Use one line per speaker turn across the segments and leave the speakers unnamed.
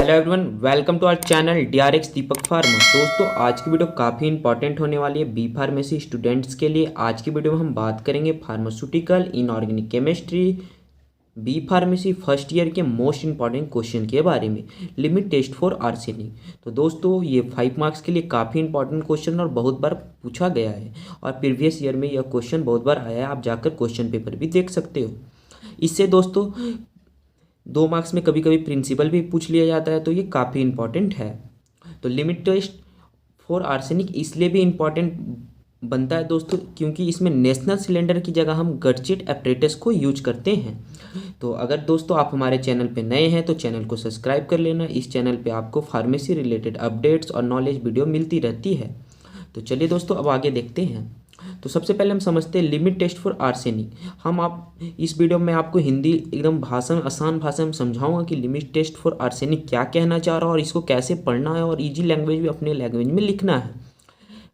Hello everyone, welcome to our channel DRX Deepak pharma. दोस्तों, आज की वीडियो काफ़ी इंपॉर्टेंट होने वाली है बी फार्मेसी स्टूडेंट्स के लिए। आज की वीडियो में हम बात करेंगे pharmaceutical inorganic chemistry B pharmacy first year के मोस्ट इंपॉर्टेंट क्वेश्चन के बारे में, लिमिट टेस्ट फॉर आर्सेनिक। तो दोस्तों, ये 5 मार्क्स के लिए काफ़ी इंपॉर्टेंट क्वेश्चन और बहुत बार पूछा गया है और प्रीवियस ईयर में यह क्वेश्चन बहुत बार आया है। आप जाकर क्वेश्चन पेपर भी देख सकते हो। इससे दोस्तों 2 मार्क्स में कभी कभी प्रिंसिपल भी पूछ लिया जाता है, तो ये काफ़ी इंपॉर्टेंट है। तो लिमिट टेस्ट फॉर आर्सेनिक इसलिए भी इम्पॉर्टेंट बनता है दोस्तों, क्योंकि इसमें नेशनल सिलेंडर की जगह हम गडजेट एपरेटस को यूज करते हैं। तो अगर दोस्तों आप हमारे चैनल पे नए हैं तो चैनल को सब्सक्राइब कर लेना। इस चैनल पे आपको फार्मेसी रिलेटेड अपडेट्स और नॉलेज वीडियो मिलती रहती है। तो चलिए दोस्तों, अब आगे देखते हैं। तो सबसे पहले हम समझते हैं लिमिट टेस्ट फॉर आर्सेनिक। आप इस वीडियो में आपको हिंदी एकदम आसान भाषा में समझाऊंगा कि लिमिट टेस्ट फॉर आर्सेनिक क्या कहना चाह रहा है और इसको कैसे पढ़ना है और इजी लैंग्वेज में अपने लैंग्वेज में लिखना है।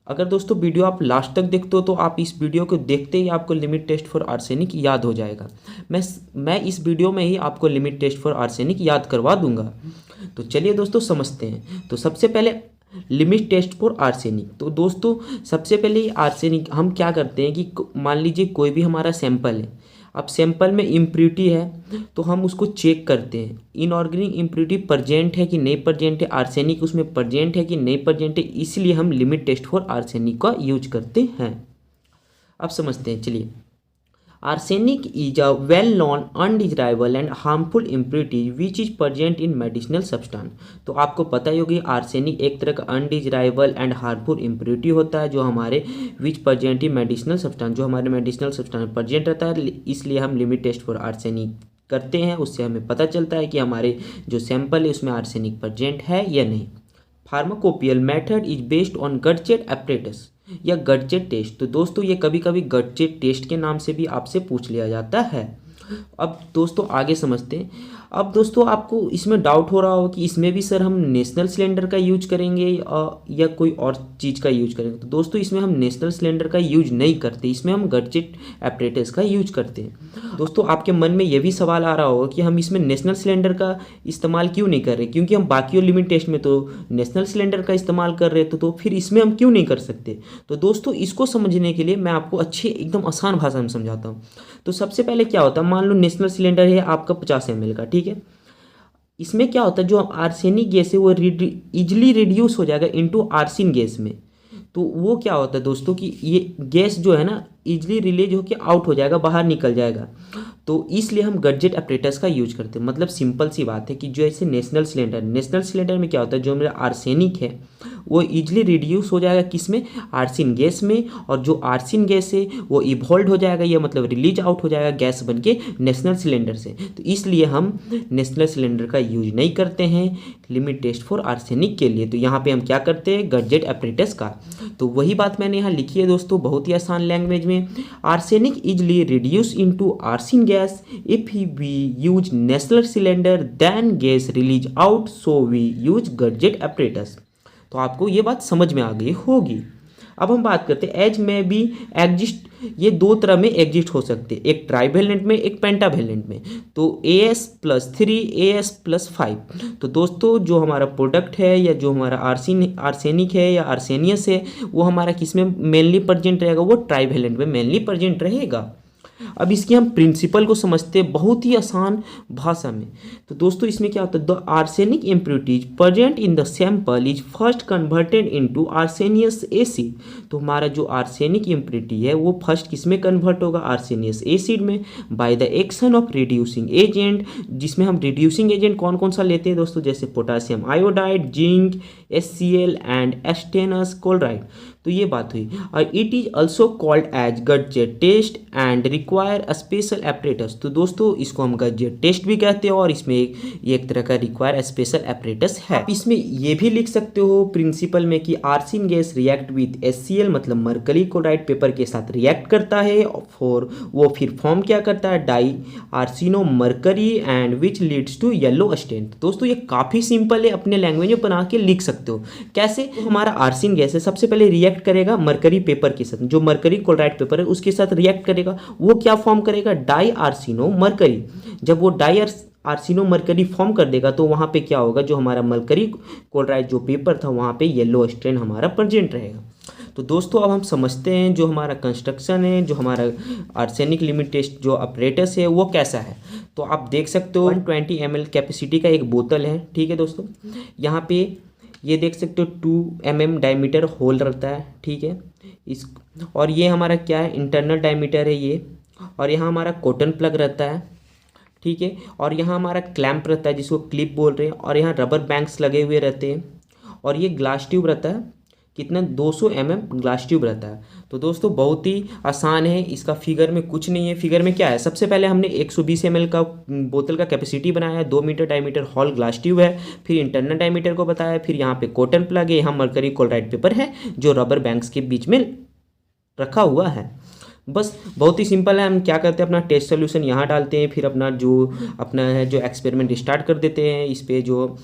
अगर दोस्तों वीडियो आप लास्ट तक देखते हो तो आप इस वीडियो को देखते ही आपको लिमिट टेस्ट फॉर आर्सेनिक याद हो जाएगा। मैं इस वीडियो में ही आपको लिमिट टेस्ट फॉर आर्सेनिक याद करवा दूंगा। तो चलिए दोस्तों समझते हैं। तो सबसे पहले लिमिट टेस्ट फॉर आर्सेनिक। तो दोस्तों सबसे पहले आर्सेनिक हम क्या करते हैं कि मान लीजिए कोई भी हमारा सैंपल है। अब सैंपल में इम्प्योरिटी है तो हम उसको चेक करते हैं, इनऑर्गेनिक इम्प्योरिटी प्रेजेंट है कि नहीं प्रेजेंट है, आर्सेनिक उसमें प्रेजेंट है कि नहीं प्रेजेंट है। इसलिए हम लिमिट टेस्ट फॉर आर्सेनिक का यूज करते हैं। अब समझते हैं, चलिए। Arsenic is a well-known undesirable and harmful impurity which is present in medicinal substance। तो आपको पता ही होगी आर्सेनिक एक तरह का अनडिजायरेबल एंड हार्मफुल इम्प्योरिटी होता है जो हमारे विच प्रेजेंट इन मेडिसिनल सब्सटेंस, जो हमारे मेडिसिनल सब्सटेंस प्रेजेंट रहता है। इसलिए हम लिमिट टेस्ट फॉर आर्सेनिक करते हैं। उससे हमें पता चलता है कि हमारे जो सैंपल है उसमें आर्सेनिक प्रेजेंट है या नहीं। Pharmacopoeial method is based on Gutzeit apparatus या गडजेट टेस्ट। तो दोस्तों ये कभी कभी गडजेट टेस्ट के नाम से भी आपसे पूछ लिया जाता है। अब दोस्तों आगे समझते हैं। अब दोस्तों आपको इसमें डाउट हो रहा हो कि इसमें भी सर हम नेशनल सिलेंडर का यूज करेंगे या कोई और चीज़ का यूज करेंगे। तो दोस्तों इसमें हम नेशनल सिलेंडर का यूज नहीं करते, इसमें हम गडजेट एपरेटस का यूज करते हैं। दोस्तों आपके मन में ये भी सवाल आ रहा होगा कि हम इसमें नेशनल सिलेंडर का इस्तेमाल क्यों नहीं कर रहे, क्योंकि हम बाकी लिमिट टेस्ट में तो नेशनल सिलेंडर का इस्तेमाल कर रहे थे, तो फिर इसमें हम क्यों नहीं कर सकते। तो दोस्तों इसको समझने के लिए मैं आपको अच्छी एकदम आसान भाषा में समझाता हूँ। तो सबसे पहले क्या होता है, मान लो नेशनल सिलेंडर है आपका 50 ml का, ठीक है। इसमें क्या होता है, जो आर्सेनिक गैस है वो इजिली रिड्यूस हो जाएगा इनटू आर्सिन गैस में। तो वो क्या होता है दोस्तों कि ये गैस जो है ना इजिली रिलीज होकर आउट हो जाएगा, बाहर निकल जाएगा। तो इसलिए हम गडजेट एपरेटस का यूज करते हैं। मतलब सिंपल सी बात है कि जो ऐसे नेशनल सिलेंडर में क्या होता है, जो मेरा आर्सेनिक है वो इजिली रिड्यूस हो जाएगा किस में, आर्सिन गैस में। और जो आर्सिन गैस है वो इवॉल्व हो जाएगा, या मतलब रिलीज आउट हो जाएगा गैस बन के नेशनल सिलेंडर से। तो इसलिए हम नेशनल सिलेंडर का यूज नहीं करते हैं लिमिट टेस्ट फॉर आर्सेनिक के लिए। तो यहाँ पे हम क्या करते हैं, गडजेट एपरेटस का। तो वही बात मैंने यहाँ लिखी है दोस्तों, बहुत ही आसान लैंग्वेज में। Arsenic easily reduce into arsine gas if we use national cylinder then gas release out, so we use Gutzeit apparatus. तो आपको ये बात समझ में आ गई होगी। अब हम बात करते हैं एज में भी एग्जिस्ट। ये 2 तरह में एग्जिस्ट हो सकते हैं, एक ट्राइवेलेंट में, एक पेंटावेलेंट में। तो AS+3 AS+5। तो दोस्तों जो हमारा प्रोडक्ट है या जो हमारा आर्सेनिक है या आर्सेनियस है वो हमारा किस में मेनली प्रेजेंट रहेगा, वो ट्राइवेलेंट में मेनली प्रेजेंट रहेगा। अब इसकी हम प्रिंसिपल को समझते हैं बहुत ही आसान भाषा में। तो दोस्तों इसमें क्या होता है, the arsenic impurities present in the sample is first converted into arsenious acid. तो हमारा जो आर्सेनिक इम्प्योरिटी है वो फर्स्ट किस में कन्वर्ट होगा, आर्सेनियस एसिड में, bye the action of reducing agent. जिसमें हम रिड्यूसिंग एजेंट कौन कौन सा लेते हैं दोस्तों, जैसे potassium iodide, zinc, HCl and stannous chloride. तो ये बात हुई। और it is also called as Gutzeit test and require a special apparatus. तो दोस्तों इसको हम गडजेट टेस्ट भी कहते हैं और इसमें एक तरह का रिक्वायर स्पेशल एपरेटस है। इसमें ये भी लिख सकते हो प्रिंसिपल में कि arsine gas react with HCl मतलब मरकरी क्लोराइड पेपर के साथ रिएक्ट करता है, और वो फिर फॉर्म क्या करता है, di arsino mercury and which leads to yellow stain. दोस्तों ये काफ़ी सिंपल है, अपने लैंग्वेज में बना के लिख सकते हो। कैसे, तो हमारा आर्सिन गैस है सबसे पहले रिएक्ट करेगा मरकरी पेपर के साथ, जो मरकरी क्लोराइड पेपर है उसके साथ रिएक्ट करेगा। वो क्या फॉर्म करेगा, डाई आर्सिनो मरकरी। जब वो डाई आर्सेनो मरकरी फॉर्म कर देगा तो वहाँ पे क्या होगा, जो हमारा मरकरी क्लोराइड जो पेपर था वहाँ पे येलो स्ट्रेन हमारा प्रेजेंट रहेगा। तो दोस्तों अब हम समझते हैं जो हमारा कंस्ट्रक्शन है, जो हमारा आर्सेनिक लिमिट टेस्ट जो अपरेटस है वो कैसा है। तो आप देख सकते हो 120 ml कैपेसिटी का एक बोतल है, ठीक है दोस्तों। यहाँ पे ये देख सकते हो 2 mm डायमीटर होल रहता है, ठीक है। इस और ये हमारा क्या है, इंटरनल डायमीटर है ये। और यहाँ हमारा कॉटन प्लग रहता है, ठीक है। और यहाँ हमारा क्लैंप रहता है जिसको क्लिप बोल रहे हैं। और यहाँ रबर बैंक्स लगे हुए रहते हैं। और ये ग्लास ट्यूब रहता है, कितना 200 mm ग्लास ट्यूब रहता है। तो दोस्तों बहुत ही आसान है, इसका फिगर में कुछ नहीं है। फिगर में क्या है, सबसे पहले हमने 120 ml का बोतल का कैपेसिटी बनाया, 2 metre diameter hole glass tube है, फिर इंटरनल डायमीटर को बताया, फिर यहाँ पे कॉटन प्लग है, यहाँ मरकरी क्लोराइड पेपर है जो रबर बैंक्स के बीच में रखा हुआ है। बस बहुत ही सिंपल है। हम क्या करते हैं, अपना टेस्ट सोल्यूशन यहाँ डालते हैं, फिर अपना है जो एक्सपेरिमेंट स्टार्ट कर देते हैं, इस पे जो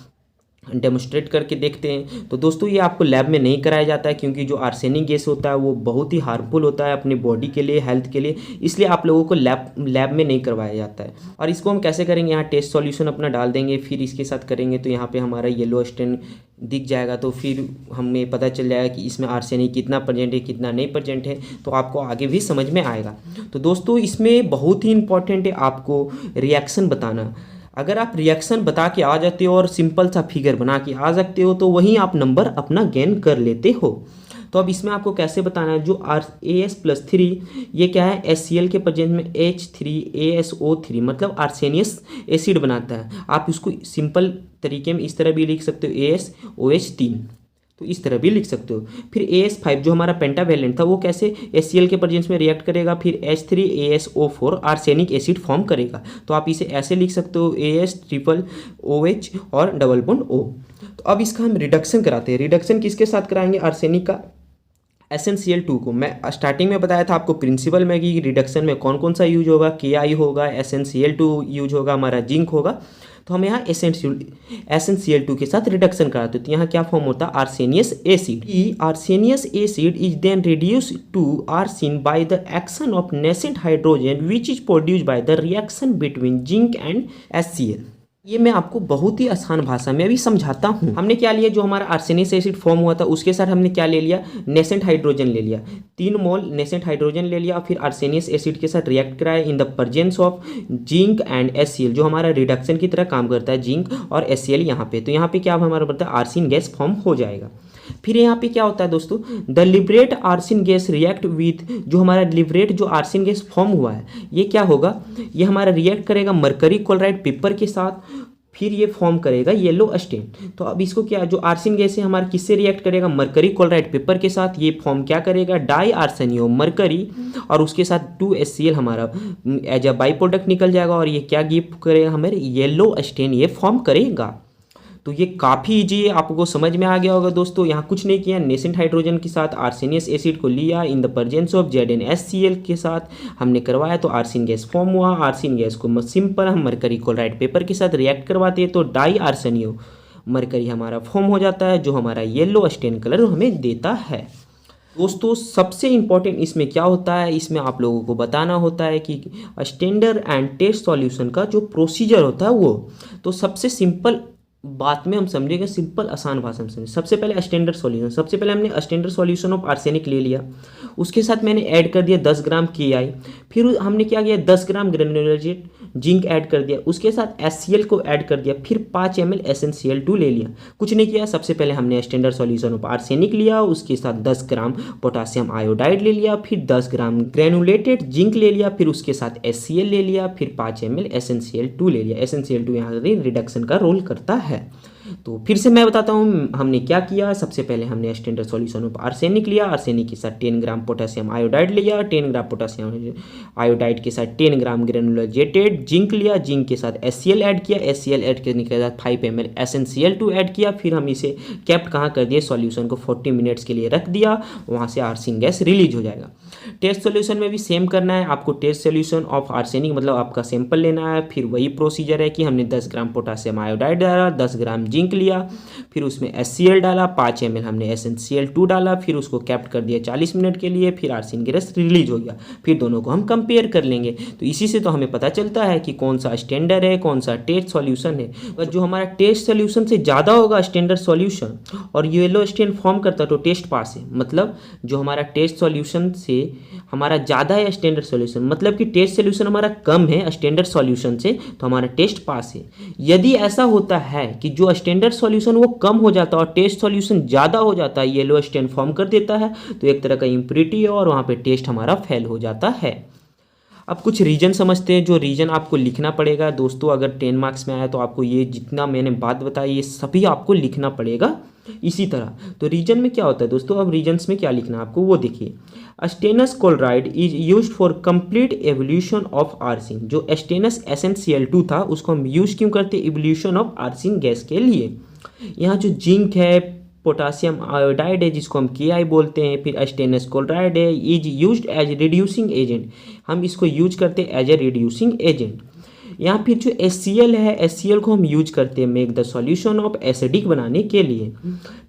डेमोस्ट्रेट करके देखते हैं। तो दोस्तों ये आपको लैब में नहीं कराया जाता है क्योंकि जो आर्सेनिक गैस होता है वो बहुत ही हार्मफुल होता है अपनी बॉडी के लिए, हेल्थ के लिए, इसलिए आप लोगों को लैब में नहीं करवाया जाता है। और इसको हम कैसे करेंगे, यहाँ टेस्ट सॉल्यूशन अपना डाल देंगे, फिर इसके साथ करेंगे तो यहाँ पे हमारा येलो स्टेन दिख जाएगा। तो फिर हमें पता चल जाएगा कि इसमें आर्सेनिक कितना प्रेजेंट है कितना नहीं प्रेजेंट है, तो आपको आगे भी समझ में आएगा। तो दोस्तों इसमें बहुत ही इंपॉर्टेंट है आपको रिएक्शन बताना। अगर आप रिएक्शन बता के आ जाते हो और सिंपल सा फिगर बना के आ सकते हो तो वहीं आप नंबर अपना गेन कर लेते हो। तो अब इसमें आपको कैसे बताना है, जो AS+3 ये क्या है, HCl के प्रेजेंस में H3ASO3 मतलब आर्सेनियस एसिड बनाता है। आप इसको सिंपल तरीके में इस तरह भी लिख सकते हो ASOH3, तो इस तरह भी लिख सकते हो। फिर AS5 जो हमारा पेंटावेलेंट था वो कैसे HCl के प्रेजेंस में रिएक्ट करेगा, फिर H3ASO4 आर्सेनिक एसिड फॉर्म करेगा। तो आप इसे ऐसे लिख सकते हो AS=OH और डबल बॉन्ड O। तो अब इसका हम रिडक्शन कराते हैं। रिडक्शन किसके साथ कराएंगे, आर्सेनिक का SnCl2 को। मैं स्टार्टिंग में बताया था आपको प्रिंसिपल में कि रिडक्शन में कौन कौन सा यूज होगा, KI होगा, SnCl2 यूज होगा, हमारा जिंक होगा। तो हम यहाँ SnCl2 के साथ रिडक्शन कराते हैं। तो यहाँ क्या फॉर्म होता है, arsenious acid. Arsenious acid is then reduce to arsine by the action of nascent hydrogen which is produced by the reaction between zinc and HCl। ये मैं आपको बहुत ही आसान भाषा में अभी समझाता हूँ। हमने क्या लिया, जो हमारा आर्सेनिक एसिड फॉर्म हुआ था उसके साथ हमने क्या ले लिया, नेसेंट हाइड्रोजन ले लिया, 3 मोल नेसेंट हाइड्रोजन ले लिया, फिर आर्सेनियस एसिड के साथ रिएक्ट कराया in the presence of zinc and HCl, जो हमारा रिडक्शन की तरह काम करता है, जिंक और HCl यहाँ पे। तो यहाँ पे क्या हमारा बनता है, आर्सेन गैस फॉर्म हो जाएगा। फिर यहाँ पे क्या होता है दोस्तों, the liberate arsine gas react with, जो हमारा लिबरेट जो आर्सेन गैस फॉर्म हुआ है ये क्या होगा, ये हमारा रिएक्ट करेगा मरकरी क्लोराइड पेपर के साथ, फिर ये फॉर्म करेगा येलो स्टेन। तो अब इसको क्या, जो आर्सेन गैस है हमारा किससे रिएक्ट करेगा, मरकरी क्लोराइड पेपर के साथ, ये फॉर्म क्या करेगा, डाई आर्सेनियो मरकरी, और उसके साथ 2HCl हमारा एज अ बाई प्रोडक्ट निकल जाएगा और ये क्या गिफ्ट करेगा, हमारे येलो स्टेन ये फॉर्म करेगा। तो ये काफ़ी ईजी है, आपको समझ में आ गया होगा दोस्तों। यहाँ कुछ नहीं किया, नेसेंट हाइड्रोजन के साथ आर्सेनियस एसिड को लिया, in the presence of ZnHCl के साथ हमने करवाया तो आर्सेन गैस फॉर्म हुआ। आर्सेन गैस को सिंपल हम मरकरी क्लोराइड पेपर के साथ रिएक्ट करवाते हैं तो डाई आर्सेनियो मरकरी हमारा फॉर्म हो जाता है, जो हमारा येलो स्टेन कलर हमें देता है। दोस्तों सबसे इम्पॉर्टेंट इसमें क्या होता है, इसमें आप लोगों को बताना होता है कि स्टैंडर्ड एंड टेस्ट सॉल्यूशन का जो प्रोसीजर होता है वो, तो सबसे सिंपल बात में हम समझेंगे, सिंपल आसान भाषा में समझें। सबसे पहले स्टैंडर्ड सॉल्यूशन, सबसे पहले हमने स्टैंडर्ड सॉल्यूशन ऑफ आर्सेनिक ले लिया, उसके साथ मैंने ऐड कर दिया 10 ग्राम KI, फिर हमने क्या किया 10 ग्राम ग्रेनुलर जिंक ऐड कर दिया, उसके साथ HCl को ऐड कर दिया, फिर 5 ml SnCl2 ले लिया। कुछ नहीं किया, सबसे पहले हमने स्टैंडर्ड सॉल्यूशन ऑफ आर्सेनिक लिया, उसके साथ 10 ग्राम पोटासियम आयोडाइड ले लिया, फिर 10 ग्राम ग्रेनुलेटेड जिंक ले लिया, फिर उसके साथ HCl ले लिया, फिर 5 ml SnCl2 ले लिया। SnCl2 यहाँ रिडक्शन का रोल करता है। तो फिर से मैं बताता हूँ हमने क्या किया। सबसे पहले हमने स्टैंडर्ड सॉल्यूशन ऑफ आर्सेनिक लिया, आर्सेनिक के साथ 10 ग्राम पोटासियम आयोडाइड लिया, 10 ग्राम पोटासियम आयोडाइड के साथ 10 ग्राम ग्रेनुलेटेड जिंक लिया, जिंक के साथ HCl ऐड किया, HCl ऐड करने के बाद 5 ml SnCl2 ऐड किया, फिर हम इसे कैप्ट कहाँ कर दिए, सॉल्यूशन को 40 मिनट्स के लिए रख दिया, वहाँ से आर्सेन गैस रिलीज हो जाएगा। टेस्ट सॉल्यूशन में भी सेम करना है आपको, टेस्ट सॉल्यूशन ऑफ आर्सेनिक मतलब आपका सैंपल लेना है, फिर वही प्रोसीजर है कि हमने 10 ग्राम पोटासियम आयोडाइड डाला, 10 ग्राम जिंक लिया, फिर उसमें HCl डाला, 5 ml हमने SnCl2 डाला, फिर उसको कैप्ट कर दिया 40 मिनट के लिए, फिर आर्सेनिक गैस रिलीज हो गया। फिर दोनों को हम कंपेयर कर लेंगे। तो इसी से तो हमें पता चलता है कि कौन सा स्टैंडर्ड है, कौन सा टेस्ट सॉल्यूशन है। और जो हमारा टेस्ट सॉल्यूशन से ज़्यादा होगा स्टैंडर्ड सॉल्यूशन और येलो स्टेन फॉर्म करता है तो टेस्ट पास है। मतलब जो हमारा टेस्ट सॉल्यूशन से हमारा ज़्यादा है स्टैंडर्ड सॉल्यूशन, मतलब कि टेस्ट सॉल्यूशन हमारा कम है स्टैंडर्ड सॉल्यूशन से, तो हमारा टेस्ट पास है। यदि ऐसा होता है कि जो स्टैंडर्ड सॉल्यूशन वो कम हो जाता है और टेस्ट सॉल्यूशन ज़्यादा हो जाता है, येलो स्टेन फॉर्म कर देता है, तो एक तरह का इम्प्योरिटी है और वहाँ पे टेस्ट हमारा फेल हो जाता है। अब कुछ रीजन समझते हैं, जो रीजन आपको लिखना पड़ेगा दोस्तों। अगर 10 मार्क्स में आया तो आपको ये जितना मैंने बात बताई ये सभी आपको लिखना पड़ेगा इसी तरह। तो रीजन में क्या होता है दोस्तों, अब रीजन्स में क्या लिखना है आपको वो देखिए। Stannous chloride is used for complete evolution of arsine. जो स्टेनस SnCl2 था उसको हम यूज क्यों करते हैं, एवोल्यूशन ऑफ आर्सिन गैस के लिए। यहाँ जो जिंक है, पोटासियम आयोडाइड है जिसको हम Ki बोलते हैं, फिर स्टेनस क्लोराइड है, is used as reducing agent. हम इसको यूज करते हैं एज ए रिड्यूसिंग एजेंट। यहाँ फिर जो HCl है, HCl को हम यूज करते हैं make the solution of acidic बनाने के लिए।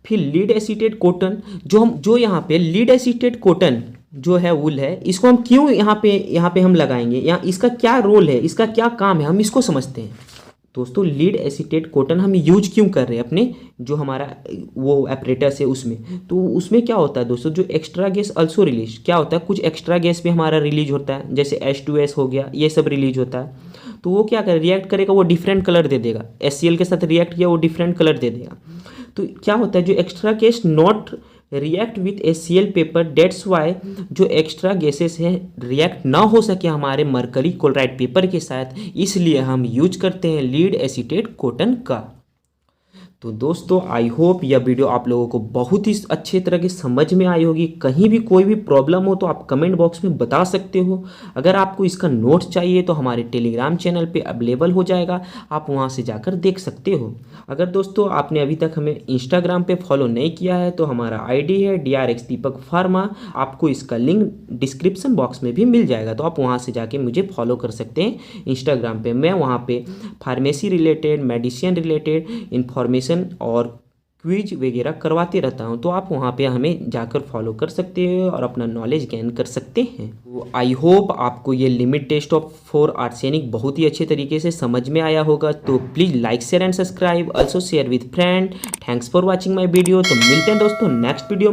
फिर लीड एसिटेट कॉटन, जो यहाँ पे लीड एसिटेट कॉटन जो है वूल है, इसको हम क्यों यहाँ पे हम लगाएंगे, यहाँ इसका क्या रोल है, इसका क्या काम है, हम इसको समझते हैं दोस्तों। लीड एसिटेट कॉटन हम यूज क्यों कर रहे हैं अपने जो हमारा वो एपरेटस है उसमें, तो उसमें क्या होता है दोस्तों, जो एक्स्ट्रा गैस अल्सो रिलीज, क्या होता है कुछ एक्स्ट्रा गैस भी हमारा रिलीज होता है, जैसे H2S हो गया, ये सब रिलीज होता है। तो वो क्या करे, रिएक्ट करेगा, वो डिफरेंट कलर दे देगा। HCl के साथ रिएक्ट किया वो डिफरेंट कलर दे देगा। तो क्या होता है, जो extra gas not react with HCl paper, that's why जो एक्स्ट्रा गैसेस हैं रिएक्ट ना हो सके हमारे मरकरी क्लोराइड पेपर के साथ, इसलिए हम यूज करते हैं लीड एसिटेट कॉटन का। तो दोस्तों आई होप यह वीडियो आप लोगों को बहुत ही अच्छे तरह की समझ में आई होगी। कहीं भी कोई भी प्रॉब्लम हो तो आप कमेंट बॉक्स में बता सकते हो। अगर आपको इसका नोट्स चाहिए तो हमारे टेलीग्राम चैनल पे अवेलेबल हो जाएगा, आप वहां से जाकर देख सकते हो। अगर दोस्तों आपने अभी तक हमें इंस्टाग्राम पे फॉलो नहीं किया है तो हमारा ID है DRX दीपक फार्मा, आपको इसका लिंक डिस्क्रिप्शन बॉक्स में भी मिल जाएगा, तो आप वहाँ से जाके मुझे फॉलो कर सकते हैं इंस्टाग्राम पे। मैं वहाँ पे pharmacy related, medicine related information और क्विज वगैरह करवाते रहता हूँ, तो आप वहाँ पे हमें जाकर फॉलो कर सकते हैं और अपना नॉलेज गेन कर सकते हैं। तो आई होप आपको ये limit test of for arsenic बहुत ही अच्छे तरीके से समझ में आया होगा। तो please like share and subscribe, also share with friend. Thanks for watching my video. तो मिलते हैं दोस्तों नेक्स्ट वीडियो में।